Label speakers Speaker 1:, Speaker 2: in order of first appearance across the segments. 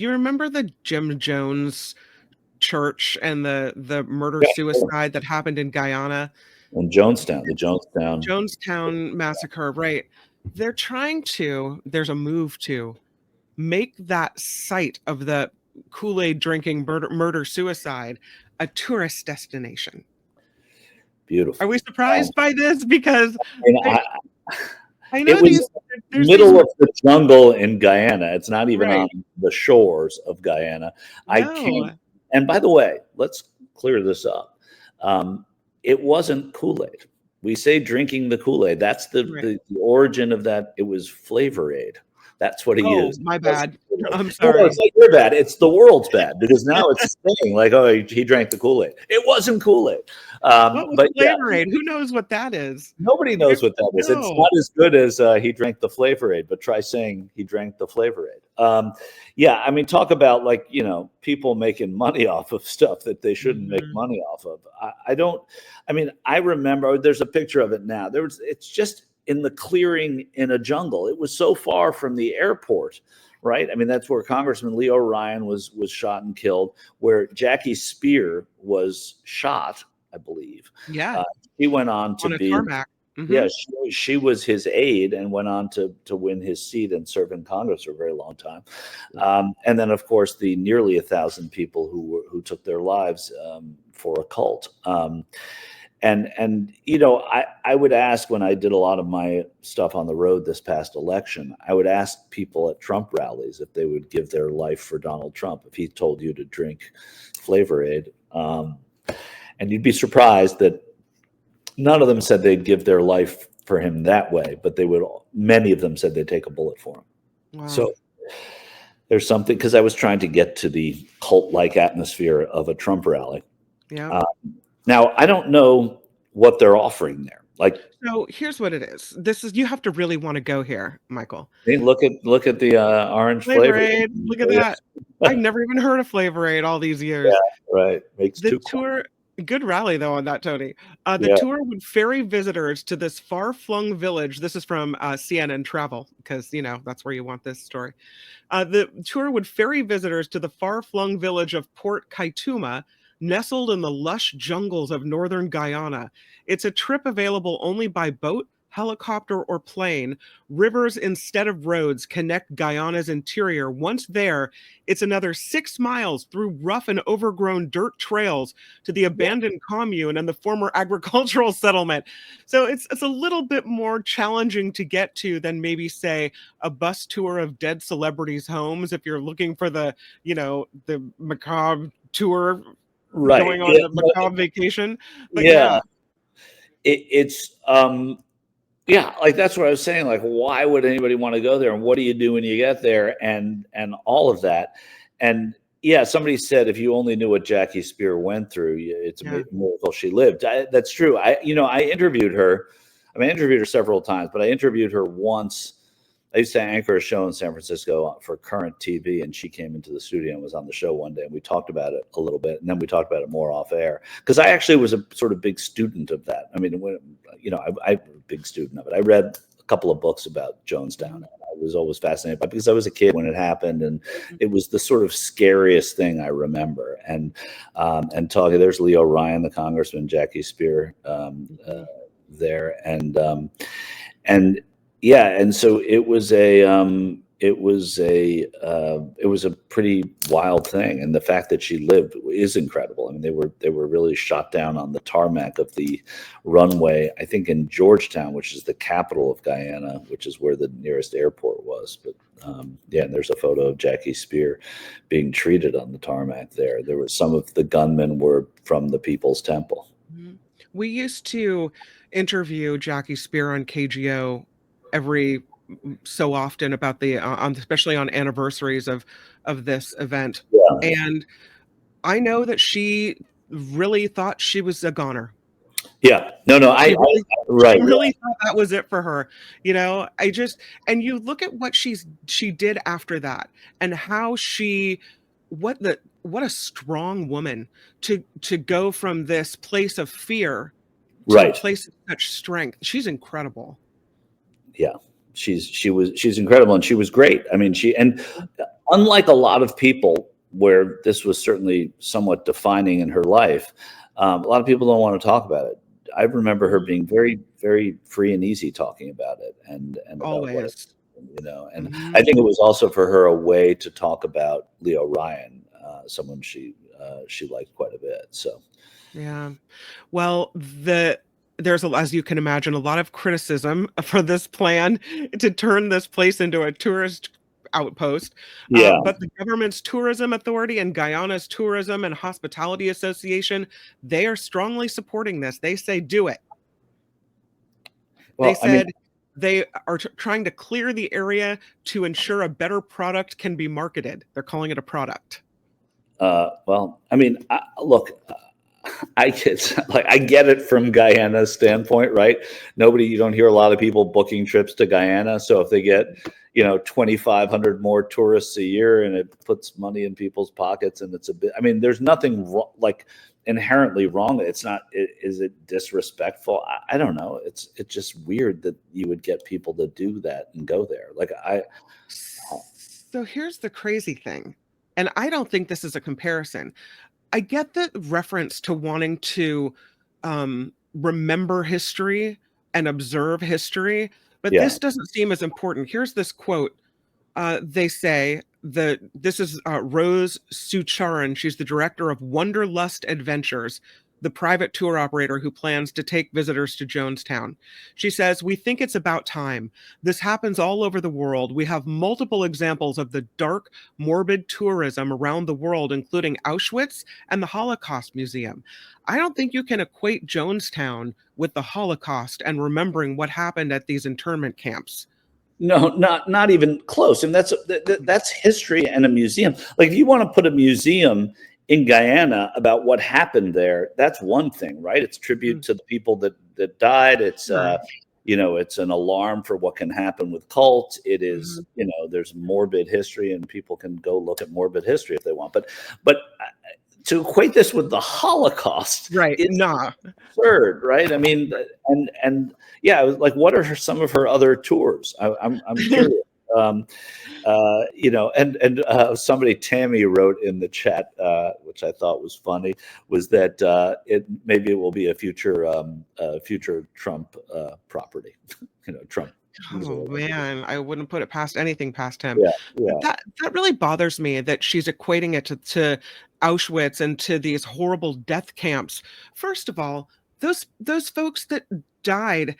Speaker 1: You remember the Jim Jones church and the murder
Speaker 2: Yeah.
Speaker 1: suicide that happened in Guyana?
Speaker 2: And Jonestown, the Jonestown.
Speaker 1: Jonestown massacre, right? There's a move to make that site of the Kool-Aid drinking murder suicide a tourist destination. Are
Speaker 2: Beautiful.
Speaker 1: we surprised by this? Because
Speaker 2: And
Speaker 1: I, I
Speaker 2: it
Speaker 1: know
Speaker 2: was
Speaker 1: there's these,
Speaker 2: middle of the jungle in Guyana. It's not even on
Speaker 1: right.
Speaker 2: the shores of Guyana. I can't.
Speaker 1: No,
Speaker 2: And by the way, let's clear this up. Um, it wasn't Kool-Aid. We say drinking the Kool-Aid. That's
Speaker 1: right.
Speaker 2: the origin of that. It was Flavor Aid. That's what he
Speaker 1: Oh,
Speaker 2: used.
Speaker 1: my
Speaker 2: It wasn't
Speaker 1: bad.
Speaker 2: Kool-Aid.
Speaker 1: I'm
Speaker 2: No, no,
Speaker 1: sorry.
Speaker 2: it's not your bad. It's the world's bad because now it's saying like, oh, he drank the Kool-Aid. It wasn't Kool-Aid.
Speaker 1: What was
Speaker 2: But yeah,
Speaker 1: Flavor Aid? Who knows what that is?
Speaker 2: nobody
Speaker 1: You
Speaker 2: knows what that is. It's
Speaker 1: know.
Speaker 2: not as good as he drank the Flavor Aid, but try saying he drank the Flavor Aid. Yeah, I mean, talk about like, people making money off of stuff that they shouldn't make
Speaker 1: Mhm.
Speaker 2: money off of. I don't, I mean, I remember there's a picture of it now. It's just in the clearing in a jungle. It was so far from the airport, right? I mean, that's where Congressman Leo Ryan was shot and killed, where Jackie Speier was shot, I believe.
Speaker 1: Yeah,
Speaker 2: Uh, he went on to
Speaker 1: on a
Speaker 2: be,
Speaker 1: tarmac.
Speaker 2: yeah,
Speaker 1: Hmm.
Speaker 2: she was his aide and went on to win his seat and serve in Congress for a very long time. And then, of course, the nearly 1,000 people who took their lives for a cult. And I would ask when I did a lot of my stuff on the road this past election, I would ask people at Trump rallies if they would give their life for Donald Trump if he told you to drink Flavor Aid. And you'd be surprised that none of them said they'd give their life for him that way, but many of them said they'd take a bullet for him.
Speaker 1: Wow.
Speaker 2: So there's something, because I was trying to get to the cult-like atmosphere of a Trump rally.
Speaker 1: Yeah.
Speaker 2: Now, I don't know what they're offering there. Like,
Speaker 1: So here's what it is. You have to really want to go here, Michael.
Speaker 2: hey, look at the orange
Speaker 1: Flavor
Speaker 2: flavor.
Speaker 1: Aid. Look at that. I've never even heard of Flavor Aid all these years.
Speaker 2: Right. Makes
Speaker 1: The
Speaker 2: two.
Speaker 1: tour, good rally though on that, Tony. The
Speaker 2: Yeah.
Speaker 1: tour would ferry visitors to this far-flung village. This is from CNN Travel, because that's where you want this story. The tour would ferry visitors to the far-flung village of Port Kaituma, nestled in the lush jungles of northern Guyana. It's a trip available only by boat, helicopter, or plane. Rivers instead of roads connect Guyana's interior. Once there, it's another 6 miles through rough and overgrown dirt trails to the abandoned commune and the former agricultural settlement. So it's a little bit more challenging to get to than maybe, say, a bus tour of dead celebrities' homes if you're looking for the macabre tour,
Speaker 2: Right.
Speaker 1: going on the macabre vacation. But
Speaker 2: Yeah.
Speaker 1: yeah,
Speaker 2: It's yeah, like that's what I was saying. Like, why would anybody want to go there? And what do you do when you get there? And all of that. And yeah, somebody said if you only knew what Jackie Speier went through, it's a
Speaker 1: yeah,
Speaker 2: miracle she lived. That's true. I interviewed her. I mean, I interviewed her several times, but I interviewed her once. I used to anchor a show in San Francisco for Current TV, and she came into the studio and was on the show one day, and we talked about it a little bit, and then we talked about it more off air because I actually was a sort of big student of that. I mean, I'm a big student of it. I read a couple of books about Jonestown, and I was always fascinated by it because I was a kid when it happened, and it was the sort of scariest thing I remember. And talking, there's Leo Ryan, the congressman, Jackie Speier there, and yeah, and so it was a pretty wild thing, and the fact that she lived is incredible. I mean, they were really shot down on the tarmac of the runway, I think in Georgetown, which is the capital of Guyana, which is where the nearest airport was. But yeah, and there's a photo of Jackie Speier being treated on the tarmac there. There were some of the gunmen were from the People's Temple.
Speaker 1: we used to interview Jackie Speier on KGO every so often about especially on anniversaries of this event.
Speaker 2: Yeah,
Speaker 1: And I know that she really thought she was a goner.
Speaker 2: yeah, no,
Speaker 1: She really,
Speaker 2: right,
Speaker 1: she really thought that was it for her. And you look at what she did after that, and how what a strong woman to go from this place of fear to a
Speaker 2: right,
Speaker 1: place of such strength. She's incredible.
Speaker 2: yeah. she's incredible, and she was great. I mean, and unlike a lot of people where this was certainly somewhat defining in her life, a lot of people don't want to talk about it. I remember her being very, very free and easy talking about it, and about what it,
Speaker 1: Always.
Speaker 2: and
Speaker 1: Mhm.
Speaker 2: I think it was also for her a way to talk about Leo Ryan, someone she liked quite a bit. So
Speaker 1: Yeah. Well, there's, as you can imagine, a lot of criticism for this plan to turn this place into a tourist outpost.
Speaker 2: yeah,
Speaker 1: But the government's tourism authority and Guyana's Tourism and Hospitality Association, they are strongly supporting this. They say do it. They
Speaker 2: well, I mean,
Speaker 1: said they are trying to clear the area to ensure a better product can be marketed. They're calling it a product.
Speaker 2: well, I mean, look, I get I get it from Guyana's standpoint, right? You don't hear a lot of people booking trips to Guyana. So if they get, 2,500 more tourists a year, and it puts money in people's pockets, and it's a bit, I mean, there's nothing like inherently wrong. It's not, is it disrespectful? I don't know. It's just weird that you would get people to do that and go there.
Speaker 1: So here's the crazy thing, and I don't think this is a comparison. I get the reference to wanting to remember history and observe history, but
Speaker 2: Yeah.
Speaker 1: this doesn't seem as important. Here's this quote. They say that this is Rose Sucharan. She's the director of Wanderlust Adventures, the private tour operator who plans to take visitors to Jonestown. She says, "We think it's about time. This happens all over the world. We have multiple examples of the dark, morbid tourism around the world, including Auschwitz and the Holocaust Museum. I don't think you can equate Jonestown with the Holocaust and remembering what happened at these internment camps."
Speaker 2: No, not even close. And that's history and a museum. Like if you want to put a museum in Guyana about what happened there, that's one thing, right? It's tribute
Speaker 1: Mm,
Speaker 2: to the people that died. It's
Speaker 1: sure.
Speaker 2: it's an alarm for what can happen with cults. It is,
Speaker 1: Mhm.
Speaker 2: there's morbid history, and people can go look at morbid history if they want. But to equate this with the Holocaust
Speaker 1: Right.
Speaker 2: is
Speaker 1: Nah.
Speaker 2: absurd, right? I mean, and yeah, it was like, what are some of her other tours? I'm curious. Um, somebody, Tammy, wrote in the chat, which I thought was funny, was that maybe it will be a future Trump property. Trump.
Speaker 1: Oh man, I wouldn't put it past anything past him.
Speaker 2: Yeah,
Speaker 1: But
Speaker 2: yeah.
Speaker 1: that really bothers me that she's equating it to Auschwitz and to these horrible death camps. First of all, those folks that died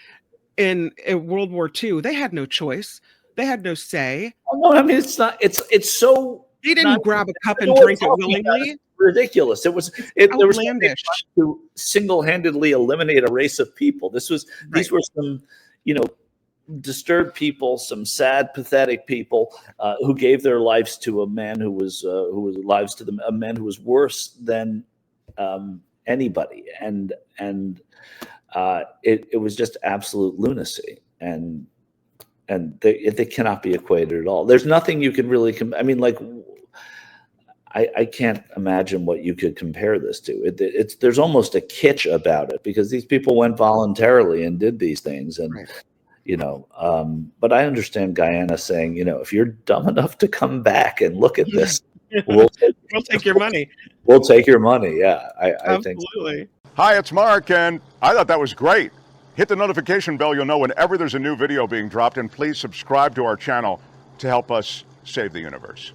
Speaker 1: in World War II, they had no choice. They had no say.
Speaker 2: No, I mean, it's not. It's so
Speaker 1: They
Speaker 2: not.
Speaker 1: didn't grab a cup and
Speaker 2: No one
Speaker 1: drink it
Speaker 2: talking about it.
Speaker 1: willingly.
Speaker 2: Ridiculous.
Speaker 1: It's
Speaker 2: There was nobody
Speaker 1: outlandish.
Speaker 2: trying to single-handedly eliminate a race of people.
Speaker 1: Right.
Speaker 2: These were some, you know, disturbed people, some sad, pathetic people who gave their lives to a man who was lives to them, a man who was worse than anybody, and it was just absolute lunacy, and they cannot be equated at all. There's nothing you can really. I mean, like, I can't imagine what you could compare this to. There's almost a kitsch about it because these people went voluntarily and did these things, and
Speaker 1: Right.
Speaker 2: but I understand Guyana saying, if you're dumb enough to come back and look at this, we'll take,
Speaker 1: We'll take your money.
Speaker 2: we'll take your money. Yeah, I think so.
Speaker 1: Absolutely.
Speaker 3: Hi, it's Mark, and I thought that was great. Hit the notification bell, you'll know whenever there's a new video being dropped, and please subscribe to our channel to help us save the universe.